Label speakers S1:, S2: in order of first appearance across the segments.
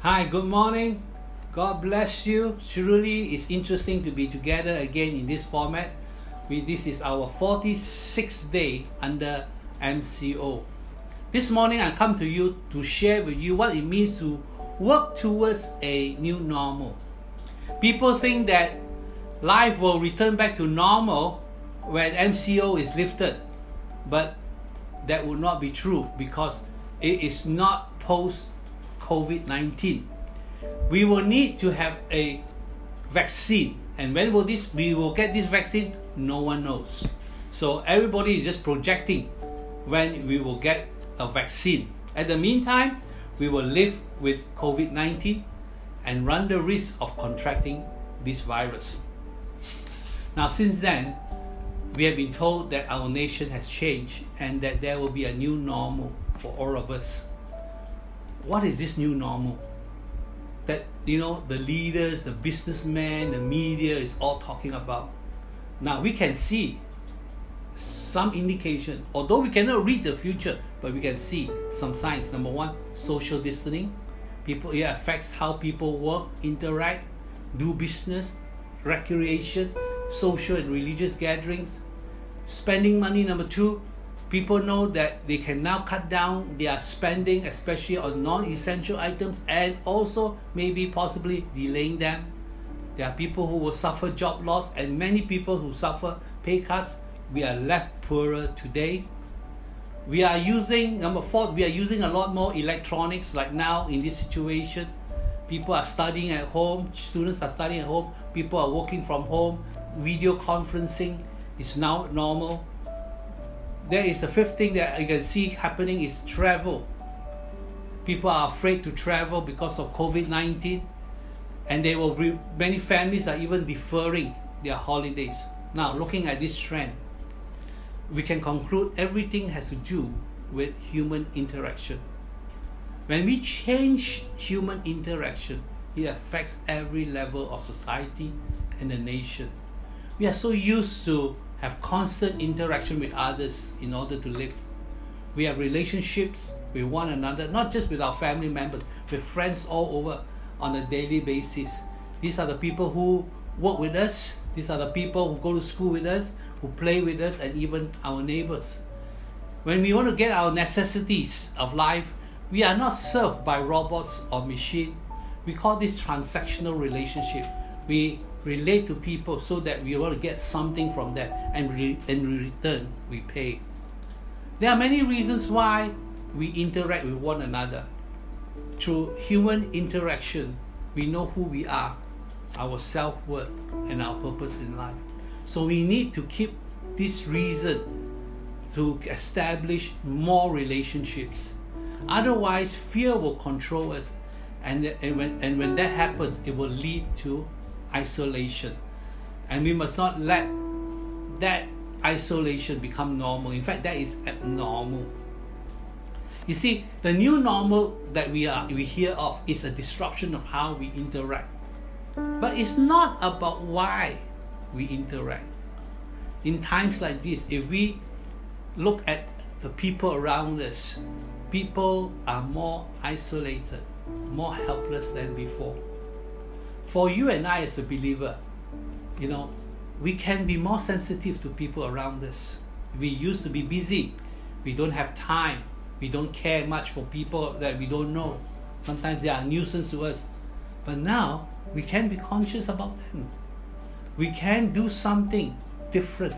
S1: Hi, good morning. God bless you. Truly, it's interesting to be together again in this format. This is our 46th day under MCO. This morning, I come to you to share with you what it means to work towards a new normal. People think that life will return back to normal when MCO is lifted, but that would not be true because it is not post COVID-19. We will need to have a vaccine, and when will we will get this vaccine? No one knows. So everybody is just projecting when we will get a vaccine. At the meantime, we will live with COVID-19 and run the risk of contracting this virus. Now, since then, we have been told that our nation has changed and that there will be a new normal for all of us. What is this new normal? That, the leaders, the businessmen, the media is all talking about. Now, we can see some indication, although we cannot read the future, but we can see some signs. Number one, social distancing. It affects how people work, interact, do business, recreation, social and religious gatherings. Spending money. Number two, people know that they can now cut down their spending, especially on non-essential items, and also maybe possibly delaying them. There are people who will suffer job loss, and many people who suffer pay cuts. We are left poorer today. Number four, we are using a lot more electronics like now in this situation. People are studying at home, students are studying at home, people are working from home, video conferencing is now normal. There is a fifth thing that you can see happening is travel. People are afraid to travel because of COVID-19, and many families are even deferring their holidays. Now, looking at this trend, we can conclude everything has to do with human interaction. When we change human interaction, it affects every level of society and the nation. We are so used to have constant interaction with others in order to live. We have relationships with one another, not just with our family members, with friends all over on a daily basis. These are the people who work with us. These are the people who go to school with us, who play with us, and even our neighbors. When we want to get our necessities of life, we are not served by robots or machines. We call this transactional relationship. We relate to people so that we want to get something from them, and in return we pay. There are many reasons why we interact with one another. Through human interaction, we know who we are, our self-worth, and our purpose in life. So we need to keep this reason to establish more relationships. Otherwise, fear will control us, and when that happens, it will lead to isolation. And we must not let that isolation become normal. In fact, that is abnormal. You see, the new normal that we hear of is a disruption of how we interact. But it's not about why we interact. In times like this, if we look at the people around us, people are more isolated, more helpless than before. For you and I as a believer, we can be more sensitive to people around us. We used to be busy. We don't have time. We don't care much for people that we don't know. Sometimes they are a nuisance to us. But now, we can be conscious about them. We can do something different.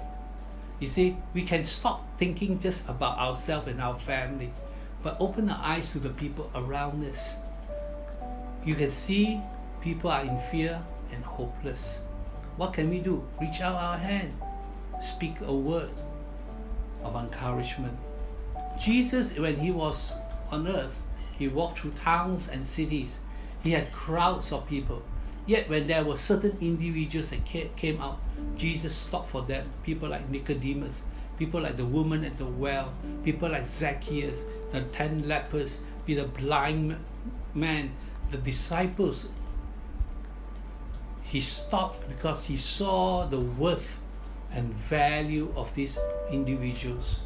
S1: You see, we can stop thinking just about ourselves and our family, but open our eyes to the people around us. You can see people are in fear and hopeless. What can we do? Reach out our hand. Speak a word of encouragement. Jesus, when he was on earth, he walked through towns and cities. He had crowds of people. Yet when there were certain individuals that came out, Jesus stopped for them. People like Nicodemus, people like the woman at the well, people like Zacchaeus, the 10 lepers, the blind man, the disciples. He stopped because he saw the worth and value of these individuals.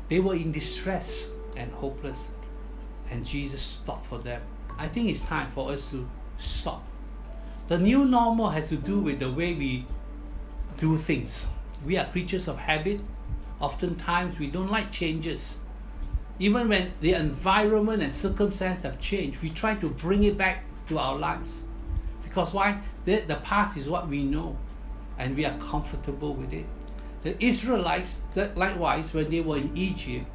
S1: They were in distress and hopeless, and Jesus stopped for them. I think it's time for us to stop. The new normal has to do with the way we do things. We are creatures of habit. Oftentimes we don't like changes. Even when the environment and circumstance have changed, we try to bring it back to our lives. Because why? The past is what we know, and we are comfortable with it. The Israelites, likewise, when they were in Egypt,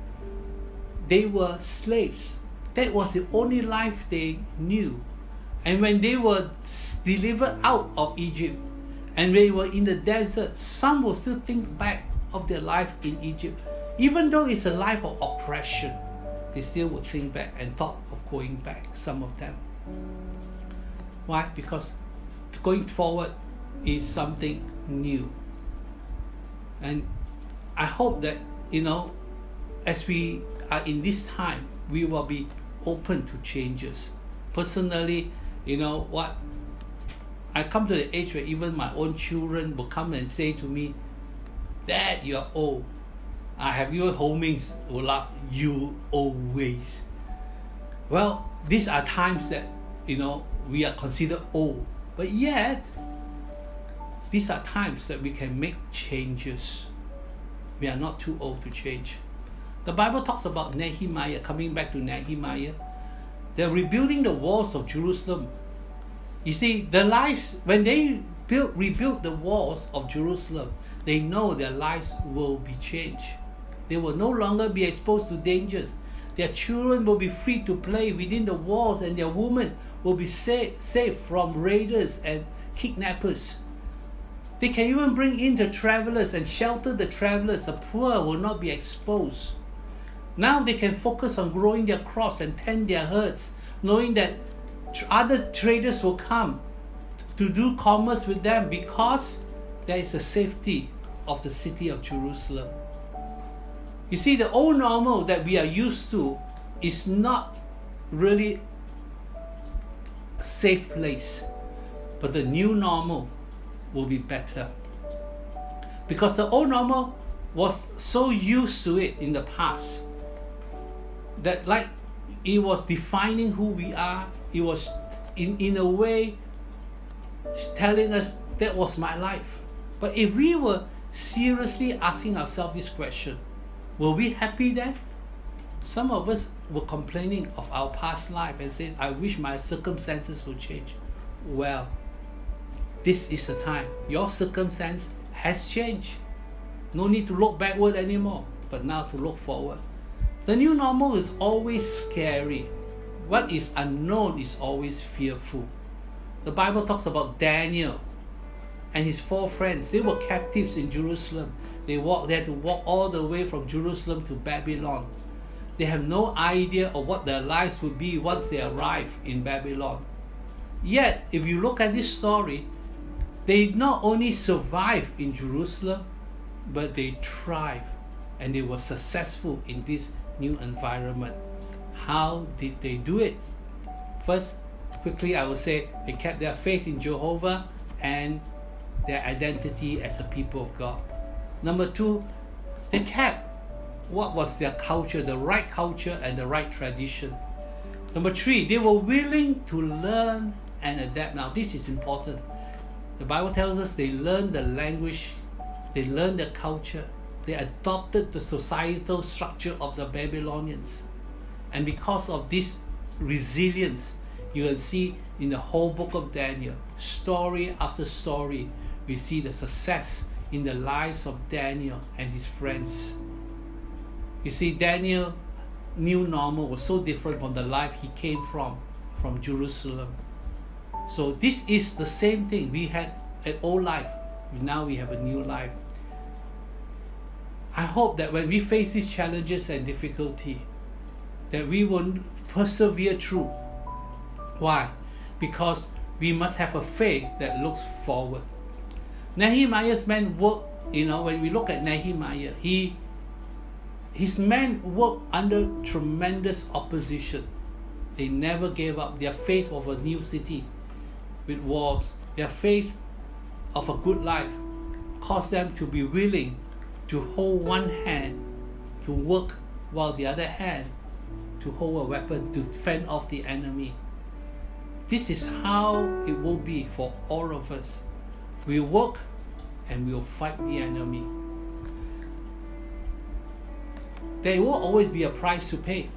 S1: they were slaves. That was the only life they knew. And when they were delivered out of Egypt, and they were in the desert, some will still think back of their life in Egypt. Even though it's a life of oppression, they still would think back and thought of going back, some of them. Why? Because going forward is something new. And I hope that, as we are in this time, we will be open to changes. Personally, I come to the age where even my own children will come and say to me, "Dad, you're old." I have even homings who laugh, "You always." Well, these are times that, we are considered old. But yet, these are times that we can make changes. We are not too old to change. The Bible talks about Nehemiah, coming back to Nehemiah. They're rebuilding the walls of Jerusalem. You see, when they rebuilt the walls of Jerusalem, they know their lives will be changed. They will no longer be exposed to dangers. Their children will be free to play within the walls, and their women will be safe from raiders and kidnappers. They can even bring in the travelers and shelter the travelers. The poor will not be exposed. Now they can focus on growing their crops and tend their herds, knowing that other traders will come to do commerce with them, because there is the safety of the city of Jerusalem. You see, the old normal that we are used to is not really a safe place, but the new normal will be better. Because the old normal was so used to it in the past that it was defining who we are. It was in a way telling us that was my life. But if we were seriously asking ourselves this question, were we happy then? Some of us were complaining of our past life and said, "I wish my circumstances would change." Well, this is the time. Your circumstance has changed. No need to look backward anymore, but now to look forward. The new normal is always scary. What is unknown is always fearful. The Bible talks about Daniel and his 4 friends. They were captives in Jerusalem. They had to walk all the way from Jerusalem to Babylon. They have no idea of what their lives would be once they arrive in Babylon. Yet, if you look at this story, they not only survive in Jerusalem, but they thrive and they were successful in this new environment. How did they do it? First, quickly I would say they kept their faith in Jehovah and their identity as a people of God. Number 2, they kept what was their culture, the right culture and the right tradition. Number 3, they were willing to learn and adapt. Now this is important. The Bible tells us they learned the language, they learned the culture, they adopted the societal structure of the Babylonians. And because of this resilience, you will see in the whole book of Daniel, story after story, we see the success in the lives of Daniel and his friends. You see, Daniel new normal was so different from the life he came from Jerusalem. So this is the same thing. We had an old life, now we have a new life. I hope that when we face these challenges and difficulty, that we will persevere through. Why? Because we must have a faith that looks forward. Nehemiah's men worked, when we look at Nehemiah, his men worked under tremendous opposition. They never gave up their faith of a new city with walls. Their faith of a good life caused them to be willing to hold one hand to work while the other hand to hold a weapon to fend off the enemy. This is how it will be for all of us. We work and we will fight the enemy. There will always be a price to pay.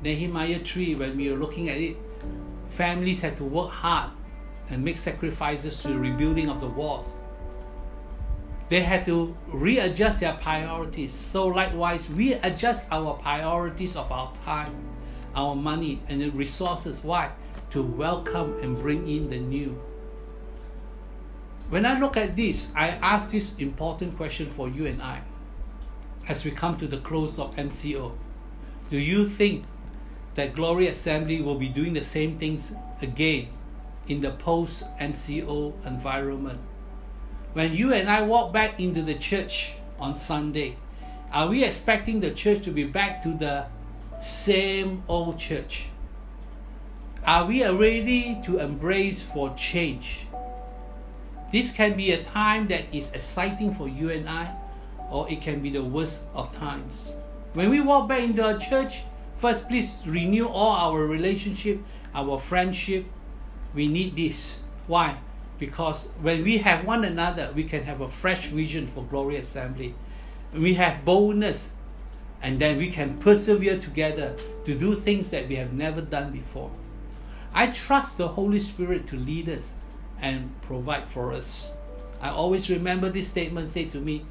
S1: Nehemiah 3, when we were looking at it, families had to work hard and make sacrifices to the rebuilding of the walls. They had to readjust their priorities. So likewise, we adjust our priorities of our time, our money, and the resources. Why? To welcome and bring in the new. When I look at this, I ask this important question for you and I as we come to the close of MCO. Do you think that Glory Assembly will be doing the same things again in the post-MCO environment? When you and I walk back into the church on Sunday, are we expecting the church to be back to the same old church? Are we ready to embrace for change? This can be a time that is exciting for you and I, or it can be the worst of times. When we walk back into our church, first, please renew all our relationship, our friendship. We need this. Why? Because when we have one another, we can have a fresh vision for Glory Assembly. We have boldness, and then we can persevere together to do things that we have never done before. I trust the Holy Spirit to lead us and provide for us. I always remember this statement said to me,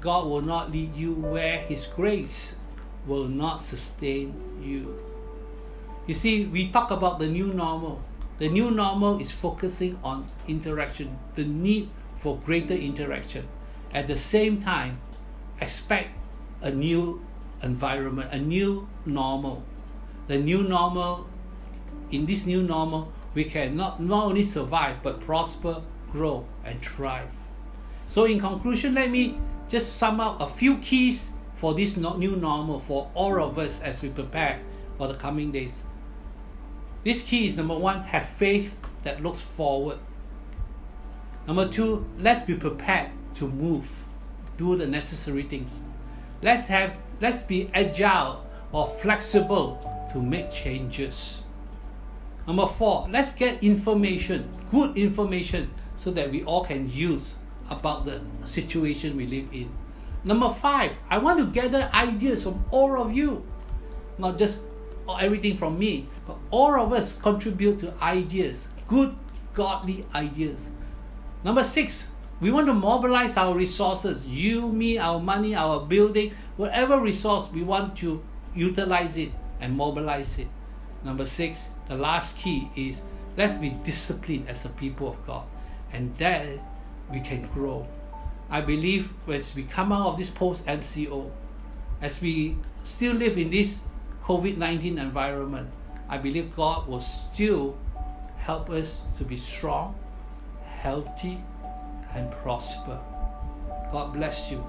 S1: God will not lead you where His grace will not sustain you. You see, we talk about the new normal. The new normal is focusing on interaction, the need for greater interaction. At the same time, expect a new environment, a new normal. The new normal, in this new normal, we can not only survive, but prosper, grow, and thrive. So in conclusion, let me just sum up a few keys for this new normal for all of us as we prepare for the coming days. This key is, number one, have faith that looks forward. Number two, let's be prepared to move, do the necessary things. Let's be agile or flexible to make changes. Number four, let's get information, good information, so that we all can use about the situation we live in. Number five, I want to gather ideas from all of you, not just everything from me, but all of us contribute to ideas, good, godly ideas. Number six, we want to mobilize our resources, you, me, our money, our building, whatever resource, we want to utilize it and mobilize it. Number six, the last key is, let's be disciplined as a people of God, and then we can grow. I believe as we come out of this post-MCO, as we still live in this COVID-19 environment, I believe God will still help us to be strong, healthy, and prosper. God bless you.